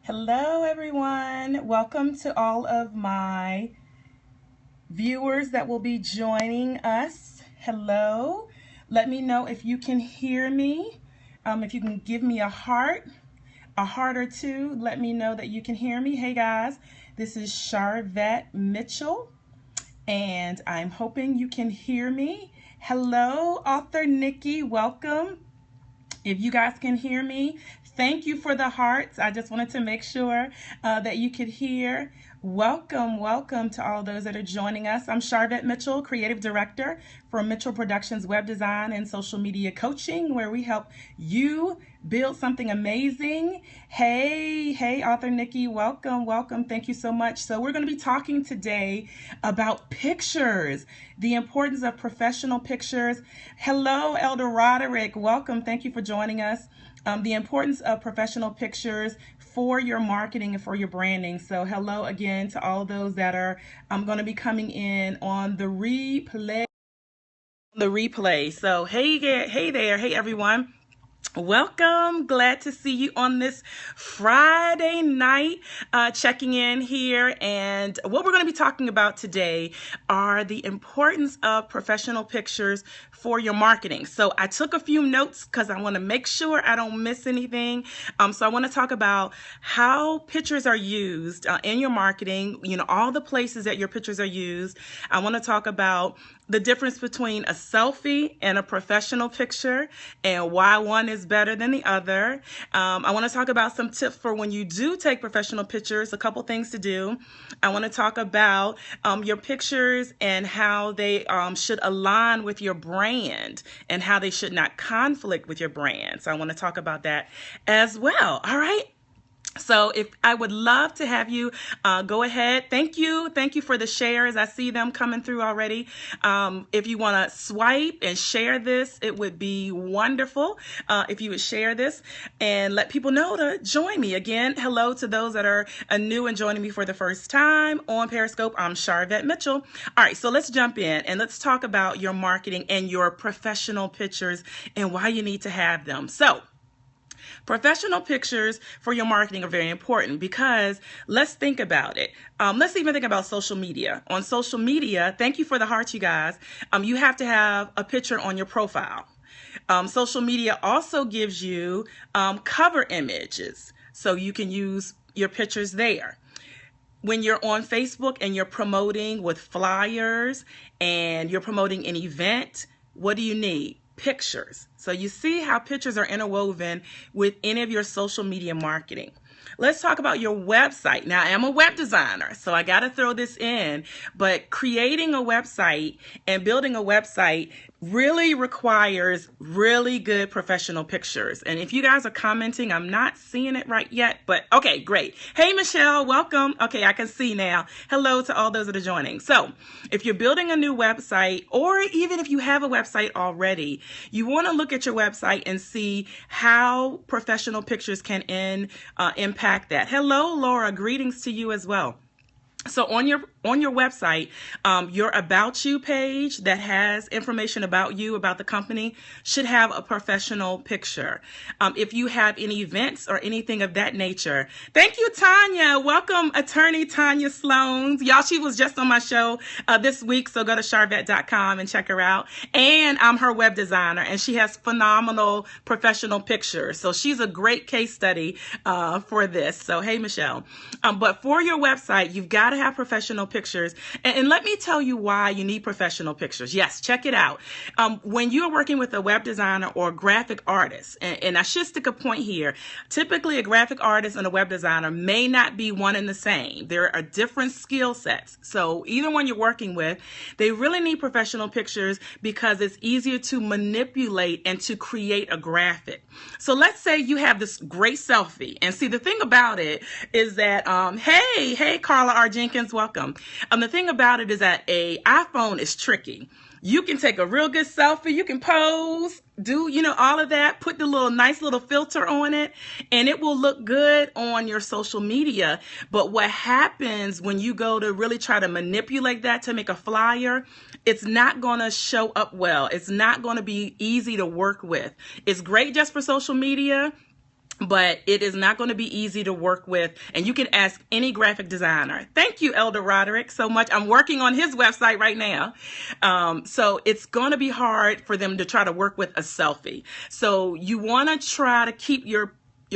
Hello, everyone. Welcome to all of my viewers that will be joining us. Hello. Let me know if you can hear me. If you can give me a heart or two, let me know that you can hear me. Hey, guys, this is Sharvette Mitchell, and I'm hoping you can hear me. Hello, author Nikki. Welcome. If you guys can hear me, thank you for the hearts. I just wanted to make sure that you could hear. Welcome to all those that are joining us. I'm Sharvette Mitchell, Creative Director for Mitchell Productions Web Design and Social Media Coaching, where we help you build something amazing. Hey, author Nikki, welcome. Thank you so much. So we're going to be talking today about pictures, the importance of professional pictures. Hello, Elder Roderick. Welcome. Thank you for joining us. The importance of professional pictures for your marketing and for your branding. So hello again to all those that are going to be coming in on the replay. So hey there, hey everyone. Welcome. Glad to see you on this Friday night, checking in here. And what we're going to be talking about today are the importance of professional pictures for your marketing. So I took a few notes because I want to make sure I don't miss anything. So I want to talk about how pictures are used in your marketing, all the places that your pictures are used. I want to talk about the difference between a selfie and a professional picture and why one is better than the other. I want to talk about some tips for when you do take professional pictures, a couple things to do. I want to talk about your pictures and how they should align with your brand and how they should not conflict with your brand. So I want to talk about that as well. All right. So if I would love to have you go ahead. Thank you for the shares. I see them coming through already. If you want to swipe and share this, it would be wonderful if you would share this and let people know to join me. Again, hello to those that are new and joining me for the first time on Periscope. I'm Sharvette Mitchell. All right, so let's jump in and let's talk about your marketing and your professional pictures and why you need to have them. So professional pictures for your marketing are very important because let's think about it. Let's even think about social media. On social media, thank you for the hearts, you guys. You have to have a picture on your profile. Social media also gives you cover images, so you can use your pictures there. When you're on Facebook and you're promoting with flyers and you're promoting an event, what do you need? Pictures. So you see how pictures are interwoven with any of your social media marketing. Let's talk about your website. Now, I am a web designer, so I got to throw this in, but creating a website and building a website really requires really good professional pictures. And if you guys are commenting, I'm not seeing it right yet, but okay, great. Hey, Michelle, welcome. Okay, I can see now. Hello to all those that are joining. So if you're building a new website, or even if you have a website already, you want to look at your website and see how professional pictures can impact that. Hello, Laura. Greetings to you as well. So on your website, your About You page that has information about you, about the company, should have a professional picture. If you have any events or anything of that nature. Thank you, Tanya. Welcome, attorney Tanya Sloan. Y'all, she was just on my show this week, so go to Sharvette.com and check her out. And I'm her web designer, and she has phenomenal professional pictures. So she's a great case study for this. So hey, Michelle. But for your website, you've got to have professional pictures. And let me tell you why you need professional pictures. Yes, check it out. When you're working with a web designer or a graphic artist, and I should stick a point here, typically a graphic artist and a web designer may not be one and the same. There are different skill sets. So either one you're working with, they really need professional pictures because it's easier to manipulate and to create a graphic. So let's say you have this great selfie. And see, the thing about it is that, hey, Carla R. Jenkins, welcome. The thing about it is that a iPhone is tricky. You can take a real good selfie, you can pose, do, all of that, put the nice little filter on it, and it will look good on your social media. But what happens when you go to really try to manipulate that to make a flyer, it's not going to show up well. It's not going to be easy to work with. It's great just for social media. but it is not going to be easy to work with. And you can ask any graphic designer. Thank you, Elder Roderick, so much. I'm working on his website right now. So it's going to be hard for them to try to work with a selfie. So you want to try to keep your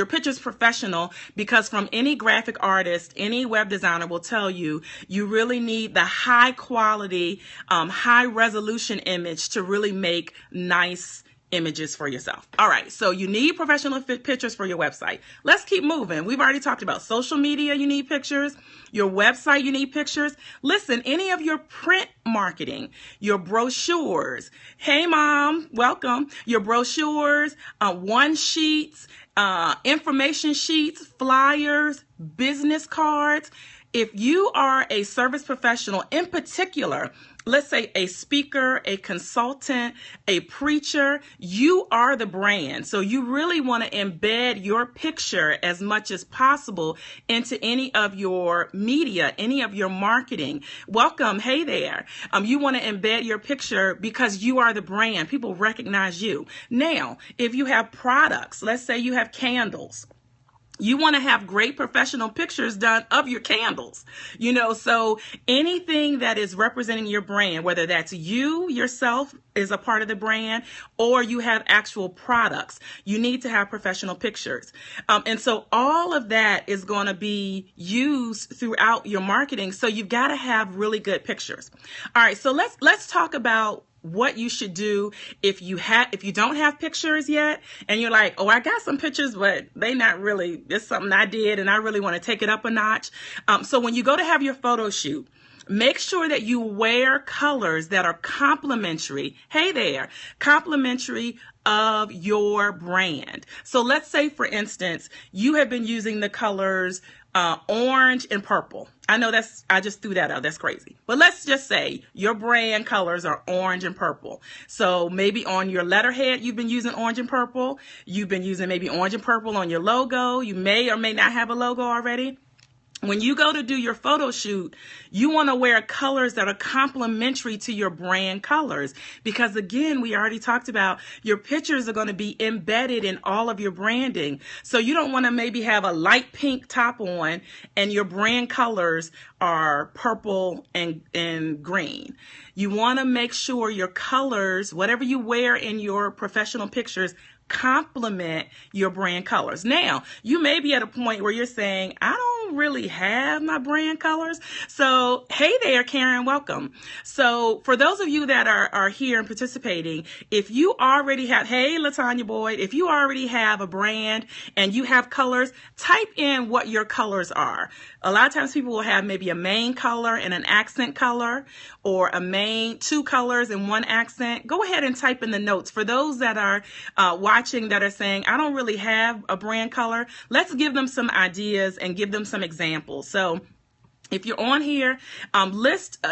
pictures professional, because from any graphic artist, any web designer will tell you, you really need the high quality, high resolution image to really make nice images for yourself. All right, so you need professional pictures for your website. Let's keep moving. We've already talked about social media, you need pictures. Your website, you need pictures. Listen, any of your print marketing, your brochures. Hey, Mom, welcome. Your brochures, one sheets, information sheets, flyers, business cards. If you are a service professional, in particular, let's say a speaker, a consultant, a preacher, you are the brand. So you really want to embed your picture as much as possible into any of your media, any of your marketing. Welcome. Hey there. You want to embed your picture because you are the brand. People recognize you. Now, if you have products, let's say you have candles. You want to have great professional pictures done of your candles, so anything that is representing your brand, whether that's you yourself is a part of the brand, or you have actual products, you need to have professional pictures. And so all of that is going to be used throughout your marketing. So you've got to have really good pictures. All right. So let's talk about what you should do if you don't have pictures yet, and you're like, oh, I got some pictures, but they not really, it's something I did and I really want to take it up a notch. So when you go to have your photo shoot, make sure that you wear colors that are complementary. Hey there, complementary of your brand. So let's say, for instance, you have been using the colors orange and purple. I know I just threw that out. That's crazy. But let's just say your brand colors are orange and purple. So maybe on your letterhead, you've been using orange and purple. You've been using maybe orange and purple on your logo. You may or may not have a logo already. When you go to do your photo shoot, you want to wear colors that are complementary to your brand colors, because again, we already talked about your pictures are going to be embedded in all of your branding. So you don't want to maybe have a light pink top on and your brand colors are purple and green. You want to make sure your colors, whatever you wear in your professional pictures, complement your brand colors. Now, you may be at a point where you're saying, I don't really have my brand colors. So, hey there, Karen, welcome. So, for those of you that are here and participating, if you already have, hey, Latanya Boyd, if you already have a brand and you have colors, type in what your colors are. A lot of times people will have maybe a main color and an accent color, or a main, two colors and one accent. Go ahead and type in the notes. For those that are watching that are saying, I don't really have a brand color, let's give them some ideas and give them some examples. So if you're on here,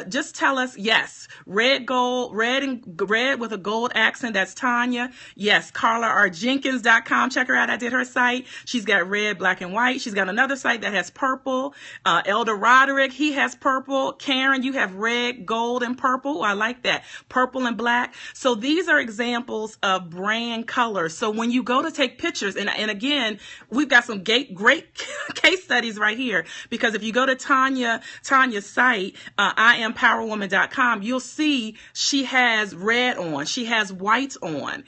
just tell us, yes, red with a gold accent. That's Tanya. Yes, CarlaRJenkins.com. Check her out. I did her site. She's got red, black, and white. She's got another site that has purple. Elder Roderick, he has purple. Karen, you have red, gold, and purple. Oh, I like that. Purple and black. So these are examples of brand colors. So when you go to take pictures, and again, we've got some great case studies right here, because if you go to Tanya's site, IamPowerWoman.com, you'll see she has red on, she has white on.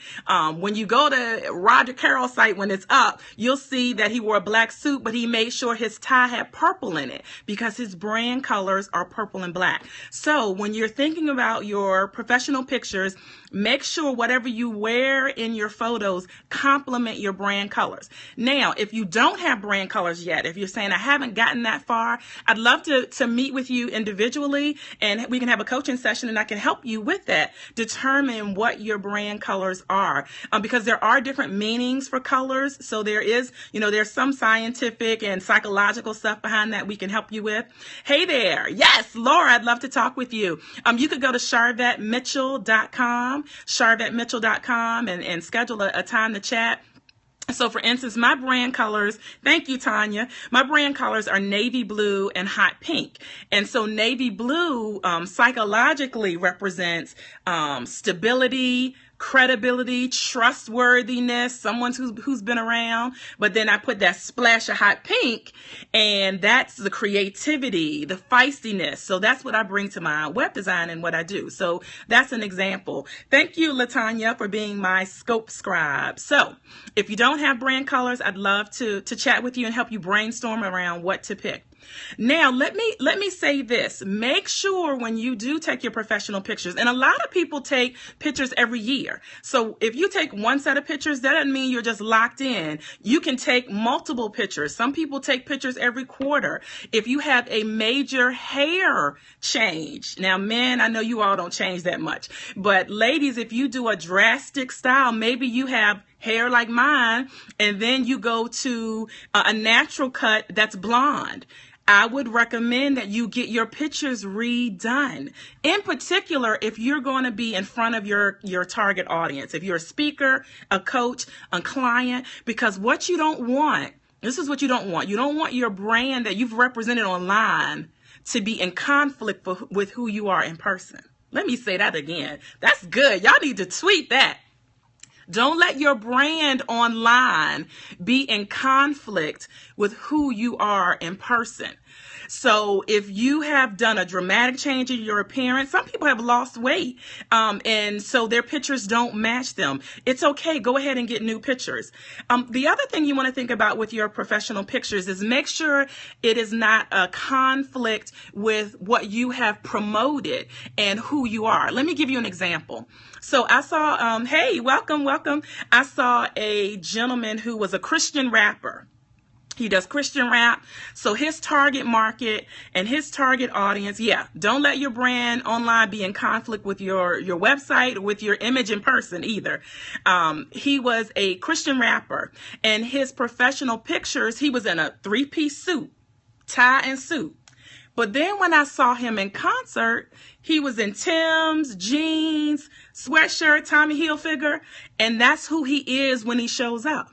When you go to Roger Carroll's site, when it's up, you'll see that he wore a black suit, but he made sure his tie had purple in it because his brand colors are purple and black. So when you're thinking about your professional pictures, make sure whatever you wear in your photos complement your brand colors. Now, if you don't have brand colors yet, if you're saying, I haven't gotten that far, I'd love to meet with you individually, and we can have a coaching session and I can help you with that. Determine what your brand colors are, because there are different meanings for colors. So there is, there's some scientific and psychological stuff behind that we can help you with. Hey there. Yes, Laura, I'd love to talk with you. You could go to sharvettemitchell.com and schedule a time to chat. So for instance, my brand colors, thank you, Tanya. My brand colors are navy blue and hot pink. And so navy blue psychologically represents stability, credibility, trustworthiness, someone who's been around. But then I put that splash of hot pink, and that's the creativity, the feistiness. So that's what I bring to my web design and what I do. So that's an example. Thank you, Latanya, for being my scope scribe. So if you don't have brand colors, I'd love to chat with you and help you brainstorm around what to pick. Now, let me say this. Make sure when you do take your professional pictures, and a lot of people take pictures every year. So if you take one set of pictures, that doesn't mean you're just locked in. You can take multiple pictures. Some people take pictures every quarter. If you have a major hair change, now men, I know you all don't change that much, but ladies, if you do a drastic style, maybe you have hair like mine, and then you go to a natural cut that's blonde. I would recommend that you get your pictures redone. In particular, if you're going to be in front of your target audience, if you're a speaker, a coach, a client, because what you don't want, this is what you don't want. You don't want your brand that you've represented online to be in conflict with who you are in person. Let me say that again. That's good. Y'all need to tweet that. Don't let your brand online be in conflict with who you are in person. So if you have done a dramatic change in your appearance, some people have lost weight, and so their pictures don't match them. It's okay. Go ahead and get new pictures. The other thing you want to think about with your professional pictures is make sure it is not a conflict with what you have promoted and who you are. Let me give you an example. So I saw, hey, welcome. I saw a gentleman who was a Christian rapper. He does Christian rap. So his target market and his target audience, don't let your brand online be in conflict with your website, with your image in person either. He was a Christian rapper, and his professional pictures, he was in a 3-piece suit, tie and suit. But then when I saw him in concert, he was in Tim's, jeans, sweatshirt, Tommy Hilfiger, and that's who he is when he shows up.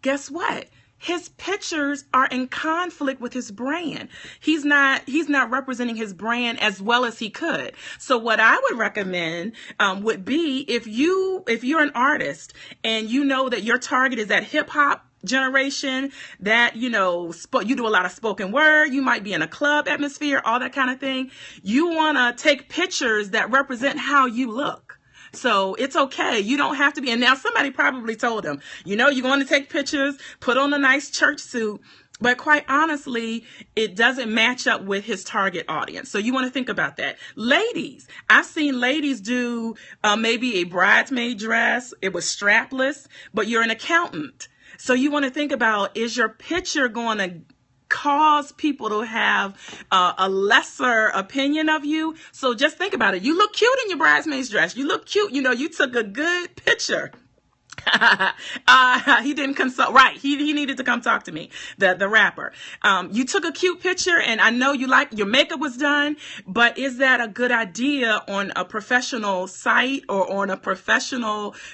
Guess what? His pictures are in conflict with his brand. He's not representing his brand as well as he could. So what I would recommend would be if you're an artist and you know that your target is that hip hop generation, that you do a lot of spoken word, you might be in a club atmosphere, all that kind of thing. You want to take pictures that represent how you look. So it's okay. You don't have to be. And now somebody probably told him, you're going to take pictures, put on a nice church suit. But quite honestly, it doesn't match up with his target audience. So you want to think about that. Ladies, I've seen ladies do maybe a bridesmaid dress. It was strapless, but you're an accountant. So you want to think about, is your picture going to cause people to have a lesser opinion of you? So just think about it. You look cute in your bridesmaid's dress. You look cute. You took a good picture. He didn't consult. Right. He needed to come talk to me, the rapper. You took a cute picture, and I know you like your makeup was done, but is that a good idea on a professional site or on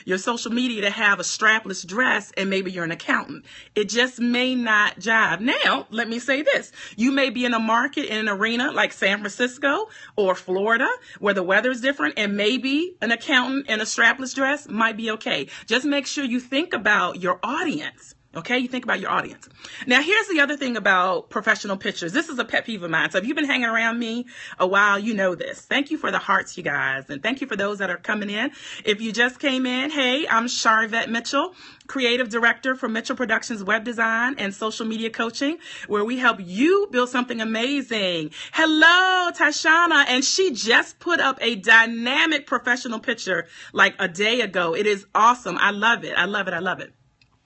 your social media to have a strapless dress and maybe you're an accountant? It just may not jive. Now, let me say this. You may be in a market, in an arena like San Francisco or Florida where the weather is different, and maybe an accountant in a strapless dress might be okay. Just make sure you think about your audience. Okay, you think about your audience. Now, here's the other thing about professional pictures. This is a pet peeve of mine. So if you've been hanging around me a while, you know this. Thank you for the hearts, you guys. And thank you for those that are coming in. If you just came in, hey, I'm Sharvette Mitchell, Creative Director for Mitchell Productions Web Design and Social Media Coaching, where we help you build something amazing. Hello, Tashana. And she just put up a dynamic professional picture like a day ago. It is awesome. I love it. I love it. I love it.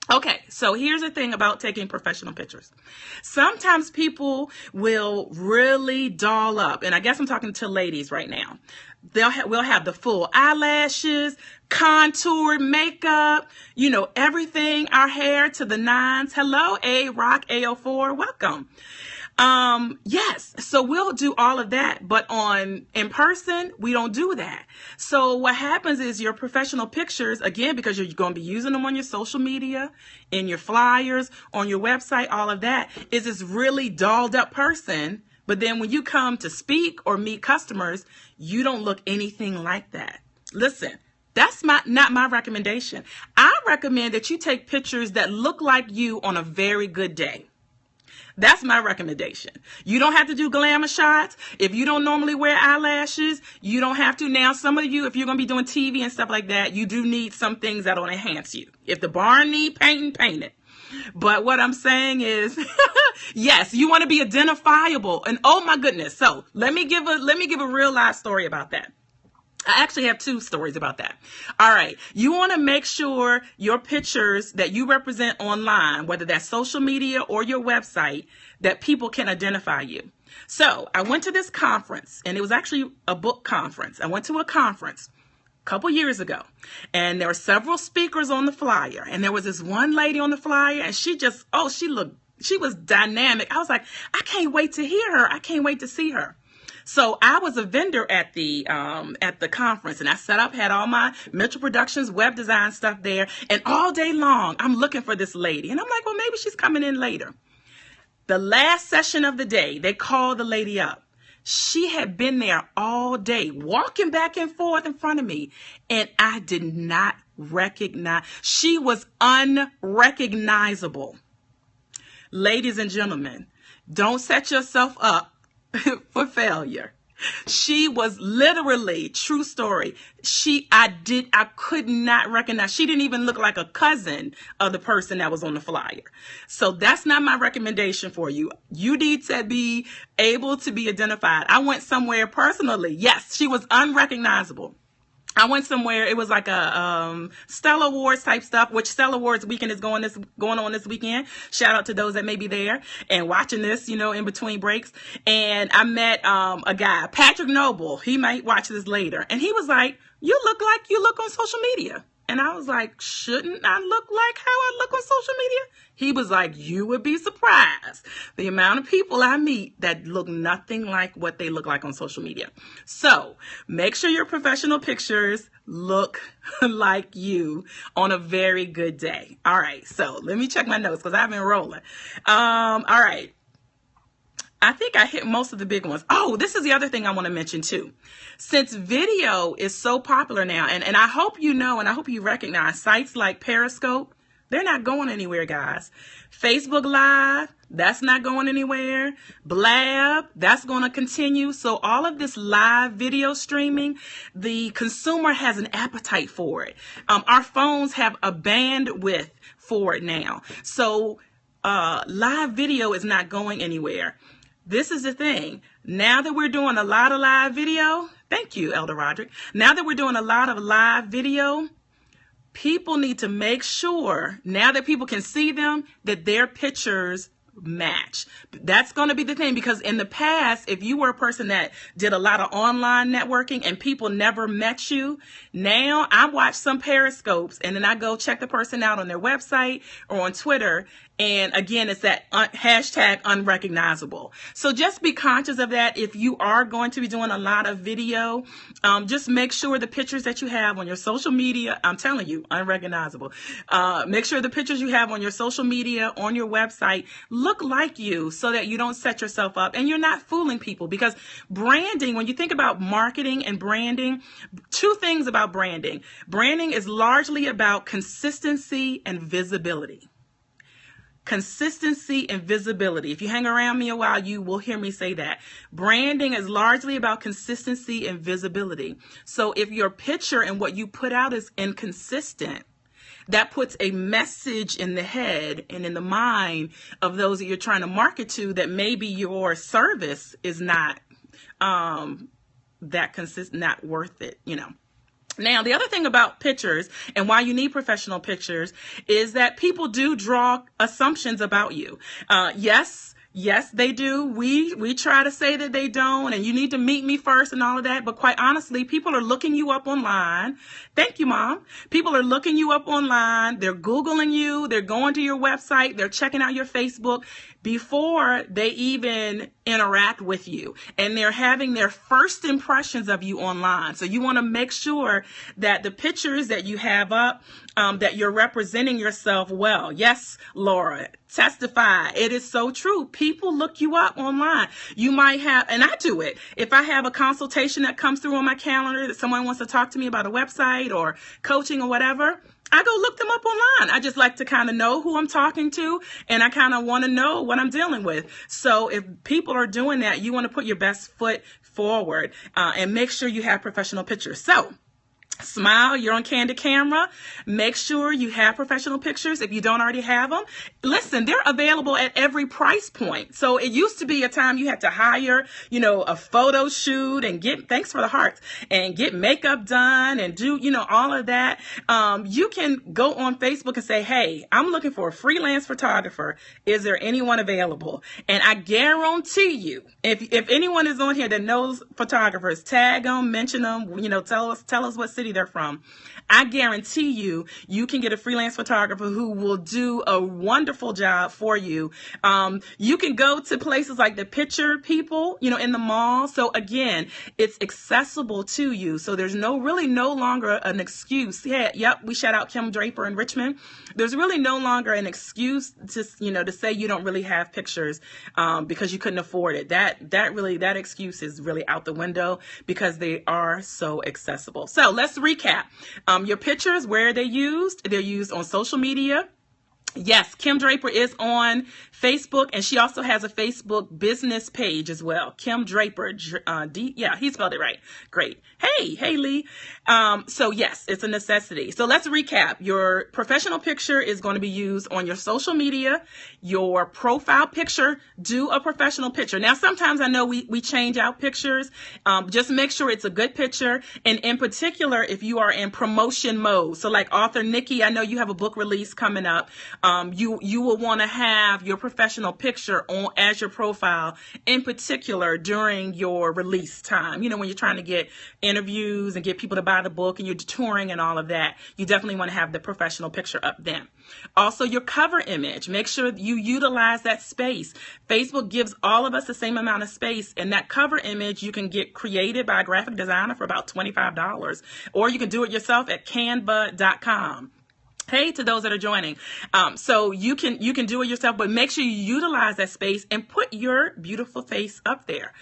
Okay, so here's the thing about taking professional pictures. Sometimes people will really doll up, and I guess I'm talking to ladies right now. We'll have the full eyelashes, contoured makeup, everything, our hair to the nines. Hello, A-Rock A04, welcome. Yes, so we'll do all of that, but in person, we don't do that. So what happens is your professional pictures, again, because you're going to be using them on your social media, in your flyers, on your website, all of that, is this really dolled up person. But then when you come to speak or meet customers, you don't look anything like that. Listen, That's not my recommendation. I recommend that you take pictures that look like you on a very good day. That's my recommendation. You don't have to do glamour shots. If you don't normally wear eyelashes, you don't have to. Now, some of you, if you're going to be doing TV and stuff like that, you do need some things that will enhance you. If the barn need painting, paint it. But what I'm saying is, yes, you want to be identifiable. And oh my goodness. So let me give a real life story about that. I actually have 2 stories about that. All right. You want to make sure your pictures that you represent online, whether that's social media or your website, that people can identify you. So I went to this conference, and it was actually a book conference. I went to a conference a couple years ago, and there were several speakers on the flyer, and there was this one lady on the flyer, and she was dynamic. I was like, I can't wait to hear her. I can't wait to see her. So I was a vendor at the conference, and I set up, had all my Mitchell Productions web design stuff there, and all day long I'm looking for this lady, and I'm like, well, maybe she's coming in later. The last session of the day, they called the lady up. She had been there all day, walking back and forth in front of me, and I did not recognize. She was unrecognizable. Ladies and gentlemen, don't set yourself up for failure. She was literally, true story. I could not recognize. She didn't even look like a cousin of the person that was on the flyer. So that's not my recommendation for you. You need to be able to be identified. I went somewhere personally. Yes, she was unrecognizable. I went somewhere, it was like a Stella Awards type stuff, which Stella Awards weekend is going on this weekend. Shout out to those that may be there and watching this, in between breaks. And I met a guy, Patrick Noble. He might watch this later. And he was like, you look like you look on social media. And I was like, shouldn't I look like how I look on social media? He was like, you would be surprised the amount of people I meet that look nothing like what they look like on social media. So make sure your professional pictures look like you on a very good day. All right. So let me check my notes because I've been rolling. All right. I think I hit most of the big ones. Oh, this is the other thing I want to mention too. Since video is so popular now, and I hope you know, and I hope you recognize sites like Periscope, they're not going anywhere, guys. Facebook Live, that's not going anywhere. Blab, that's going to continue. So all of this live video streaming, the consumer has an appetite for it. Our phones have a bandwidth for it now. So live video is not going anywhere. This is the thing. Now that we're doing a lot of live video, thank you, Elder Roderick. Now that we're doing a lot of live video, people need to make sure, now that people can see them, that their pictures match. That's going to be the thing, because in the past, if you were a person that did a lot of online networking and people never met you, now I watch some Periscopes and then I go check the person out on their website or on Twitter. And again, it's that hashtag unrecognizable. So just be conscious of that. If you are going to be doing a lot of video, just make sure the pictures that you have on your social media, I'm telling you, unrecognizable. Make sure the pictures you have on your social media, on your website, look like you so that you don't set yourself up and you're not fooling people. Because branding, when you think about marketing and branding, 2 things about branding. Branding is largely about consistency and visibility. Consistency and visibility. If you hang around me a while, you will hear me say that. Branding is largely about consistency and visibility. So if your picture and what you put out is inconsistent, that puts a message in the head and in the mind of those that you're trying to market to that maybe your service is not that consistent, not worth it, Now, the other thing about pictures and why you need professional pictures is that people do draw assumptions about you. Yes, they do. We try to say that they don't, and you need to meet me first and all of that. But quite honestly, people are looking you up online. Thank you, Mom. People are looking you up online. They're Googling you. They're going to your website. They're checking out your Facebook. before they even interact with you, and they're having their first impressions of you online. So you want to make sure that the pictures that you have up, that you're representing yourself well. Yes, Laura, testify. It is so true. People look you up online. You might have, and I do it. If I have a consultation that comes through on my calendar that someone wants to talk to me about a website or coaching or whatever, I go look them up online. I just like to kind of know who I'm talking to, and I kind of want to know what I'm dealing with. So if people are doing that, you want to put your best foot forward and make sure you have professional pictures. So smile, you're on candid camera. Make sure you have professional pictures if you don't already have them. Listen, they're available at every price point. So it used to be a time you had to hire, a photo shoot and thanks for the hearts, and get makeup done and do, all of that. You can go on Facebook and say, hey, I'm looking for a freelance photographer. Is there anyone available? And I guarantee you, if anyone is on here that knows photographers, tag them, mention them, tell us what city they're from. I guarantee you can get a freelance photographer who will do a wonderful job for you. You can go to places like the Picture People, in the mall. So again, it's accessible to you. So there's no longer an excuse. Yeah, yep. We shout out Kim Draper in Richmond. There's really no longer an excuse to say you don't really have pictures, because you couldn't afford it. That excuse is really out the window because they are so accessible. So let's recap. Your pictures, where are they used? They're used on social media. Yes, Kim Draper is on Facebook, and she also has a Facebook business page as well. Kim Draper, he spelled it right. Great. Hey, Lee. So yes, it's a necessity. So let's recap. Your professional picture is going to be used on your social media. Your profile picture, do a professional picture. Now, sometimes I know we change out pictures. Just make sure it's a good picture. And in particular, if you are in promotion mode. So like author Nikki, I know you have a book release coming up. You will want to have your professional picture on as your profile, in particular during your release time. When you're trying to get interviews and get people to buy the book and you're touring and all of that, you definitely want to have the professional picture up then. Also, your cover image, make sure you utilize that space. Facebook gives all of us the same amount of space, and that cover image you can get created by a graphic designer for about $25, or you can do it yourself at canva.com. Hey, to those that are joining. So you can do it yourself, but make sure you utilize that space and put your beautiful face up there.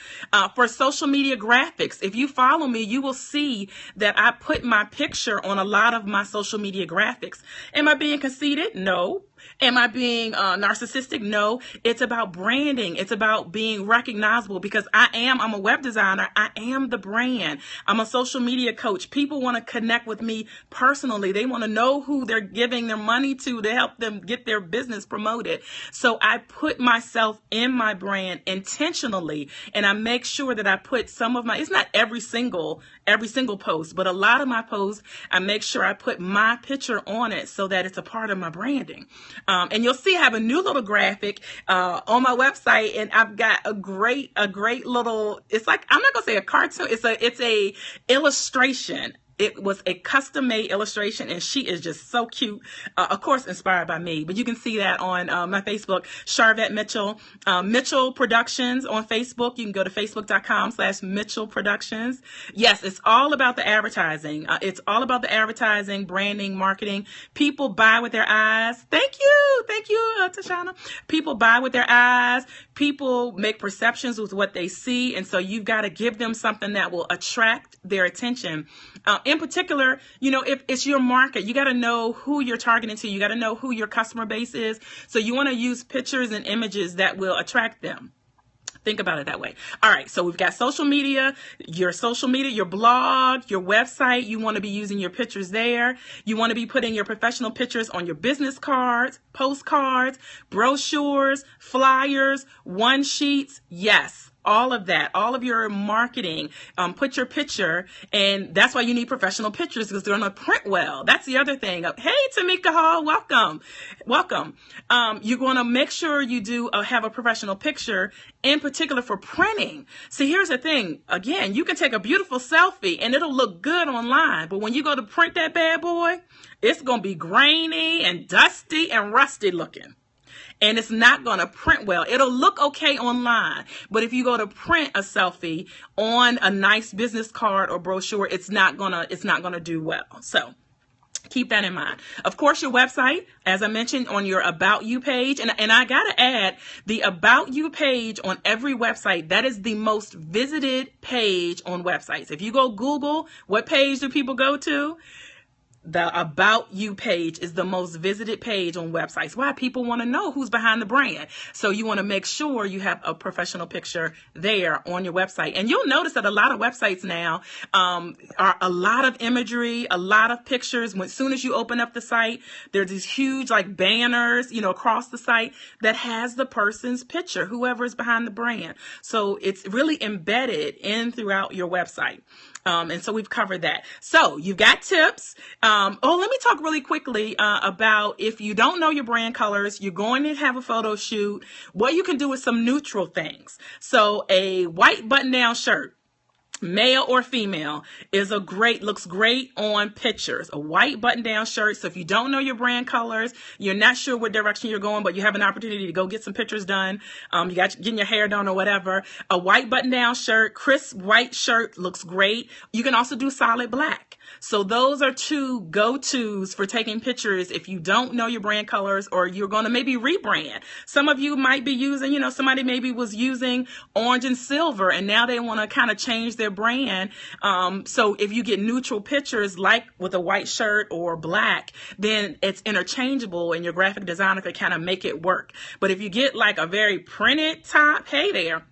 For social media graphics, if you follow me, you will see that I put my picture on a lot of my social media graphics. Am I being conceited? No. Am I being narcissistic? No. It's about branding. It's about being recognizable, because I'm a web designer. I am the brand. I'm a social media coach. People want to connect with me personally. They want to know who they're giving their money to help them get their business promoted. So I put myself in my brand intentionally, and I make sure that I put some of it's not every single post, but a lot of my posts, I make sure I put my picture on it so that it's a part of my branding. And you'll see I have a new little graphic on my website, and I've got a great little, it's like, I'm not gonna say a cartoon, it's a illustration. It was a custom made illustration, and she is just so cute. Of course, inspired by me, but you can see that on my Facebook, Sharvette Mitchell, Mitchell Productions on Facebook. You can go to facebook.com/Mitchell Productions. Yes, it's all about the advertising. It's all about the advertising, branding, marketing. People buy with their eyes. Thank you, Tashana. People buy with their eyes. People make perceptions with what they see, and so you've got to give them something that will attract their attention. In particular, if it's your market, you got to know who you're targeting to. You got to know who your customer base is. So you want to use pictures and images that will attract them. Think about it that way. All right. So we've got social media, your blog, your website. You want to be using your pictures there. You want to be putting your professional pictures on your business cards, postcards, brochures, flyers, one sheets. Yes. All of that, all of your marketing, put your picture, and that's why you need professional pictures, because they're going to print well. That's the other thing. Hey, Tamika Hall, welcome. You're going to make sure you have a professional picture, in particular for printing. See, here's the thing. Again, you can take a beautiful selfie and it'll look good online, but when you go to print that bad boy, it's going to be grainy and dusty and rusty looking. and it's not going to print well. It'll look okay online, but if you go to print a selfie on a nice business card or brochure, it's not going to do well. So keep that in mind. Of course, your website, as I mentioned, on your About You page. And I got to add, the About You page on every website, that is the most visited page on websites. If you go Google, what page do people go to? The About You page is the most visited page on websites. Why? People want to know who's behind the brand. So you want to make sure you have a professional picture there on your website. And you'll notice that a lot of websites now are a lot of imagery, a lot of pictures. As soon as you open up the site, there's these huge like banners, across the site that has the person's picture, whoever is behind the brand. So it's really embedded in throughout your website. And so we've covered that. So you've got tips. Let me talk really quickly about if you don't know your brand colors, you're going to have a photo shoot, what you can do with some neutral things. So a white button-down shirt, male or female, looks great on pictures. A white button-down shirt. So if you don't know your brand colors, you're not sure what direction you're going, but you have an opportunity to go get some pictures done. You got getting your hair done or whatever. A white button-down shirt, crisp white shirt looks great. You can also do solid black. So those are two go-tos for taking pictures if you don't know your brand colors or you're going to maybe rebrand. Some of you might be using, somebody maybe was using orange and silver and now they want to kind of change their brand. So if you get neutral pictures like with a white shirt or black, then it's interchangeable and your graphic designer can kind of make it work. But if you get like a very printed top, hey there,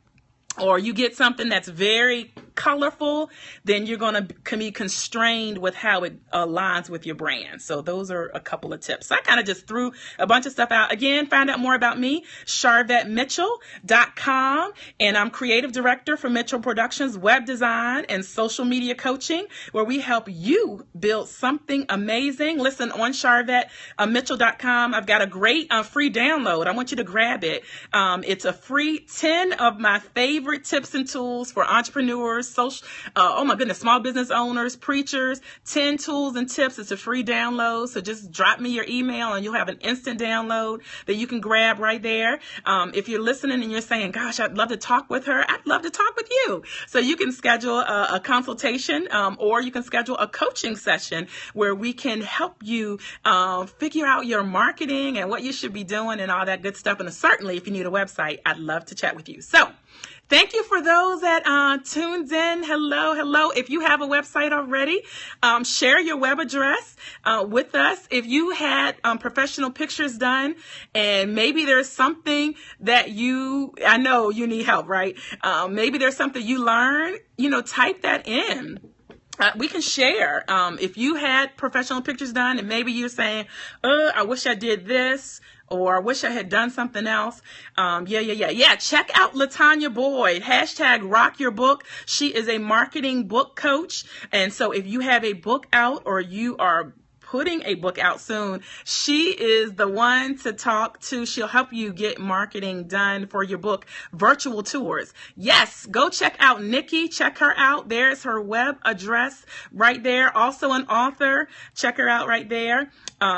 or you get something that's very colorful, then you're going to be constrained with how it aligns with your brand. So those are a couple of tips. So I kind of just threw a bunch of stuff out. Again, find out more about me, SharvetteMitchell.com. And I'm creative director for Mitchell Productions, web design and social media coaching, where we help you build something amazing. Listen, on SharvetteMitchell.com, I've got a great free download. I want you to grab it. It's a free 10 of my favorite tips and tools for entrepreneurs, small business owners, preachers, 10 tools and tips. It's a free download. So just drop me your email and you'll have an instant download that you can grab right there. If you're listening and you're saying, gosh, I'd love to talk with her, I'd love to talk with you. So you can schedule a consultation or you can schedule a coaching session where we can help you figure out your marketing and what you should be doing and all that good stuff. And certainly if you need a website, I'd love to chat with you. So thank you for those that tuned in. Hello. If you have a website already, share your web address with us. If you had professional pictures done and maybe there's something that I know you need help, right? Maybe there's something you learned, type that in. We can share. If you had professional pictures done and maybe you're saying, I wish I did this, or I wish I had done something else. Check out LaTanya Boyd, #RockYourBook. She is a marketing book coach. And so if you have a book out or you are putting a book out soon, she is the one to talk to. She'll help you get marketing done for your book, virtual tours. Yes, go check out Nikki. Check her out. There's her web address right there. Also an author. Check her out right there.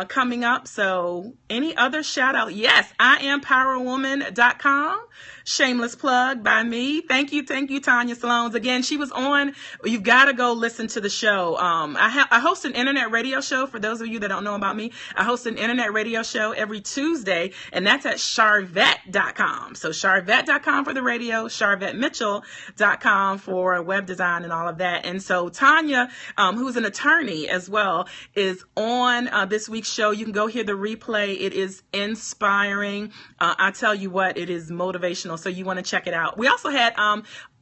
Coming up. So any other shout out? Yes, IamPowerWoman.com. Shameless plug by me. Thank you, Tanya Sloans. Again, she was on. You've got to go listen to the show. I host an internet radio show. For those of you that don't know about me, I host an internet radio show every Tuesday, and that's at Sharvette.com. So Sharvette.com for the radio, SharvetteMitchell.com for web design and all of that. And so Tanya, who's an attorney as well, is on this week's show. You can go hear the replay. It is inspiring. I tell you what, it is motivational. So you want to check it out. We also had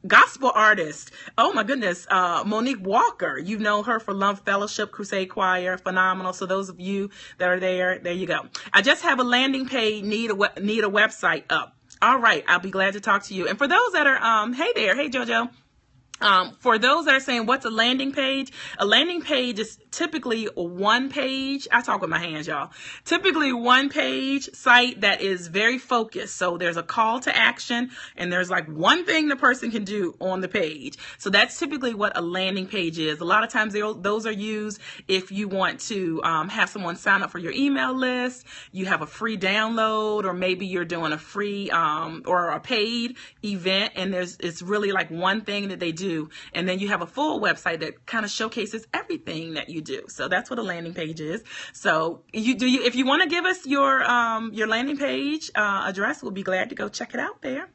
gospel artist. Oh my goodness. Monique Walker. You know her for Love Fellowship, Crusade Choir. Phenomenal. So those of you that are there you go. I just have a landing page, need a website up. All right. I'll be glad to talk to you. And for those that are, hey there. Hey, JoJo. For those that are saying, what's a landing page? A landing page is typically one page. I talk with my hands, y'all. Typically one page site that is very focused. So there's a call to action and there's like one thing the person can do on the page. So that's typically what a landing page is. A lot of times those are used if you want to have someone sign up for your email list, you have a free download, or maybe you're doing a free or a paid event, and it's really like one thing that they do. And then you have a full website that kind of showcases everything that you do. So that's what a landing page is. So if you want to give us your landing page address, we'll be glad to go check it out there.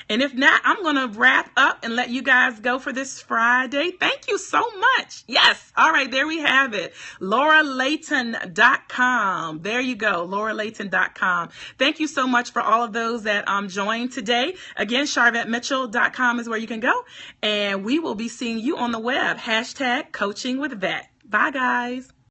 And if not, I'm going to wrap up and let you guys go for this Friday. Thank you so much. Yes. All right. There we have it. LauraLayton.com. There you go. LauraLayton.com. Thank you so much for all of those that joined today. Again, SharvetteMitchell.com is where you can go. And we will be seeing you on the web. #CoachingWithVette. Bye, guys.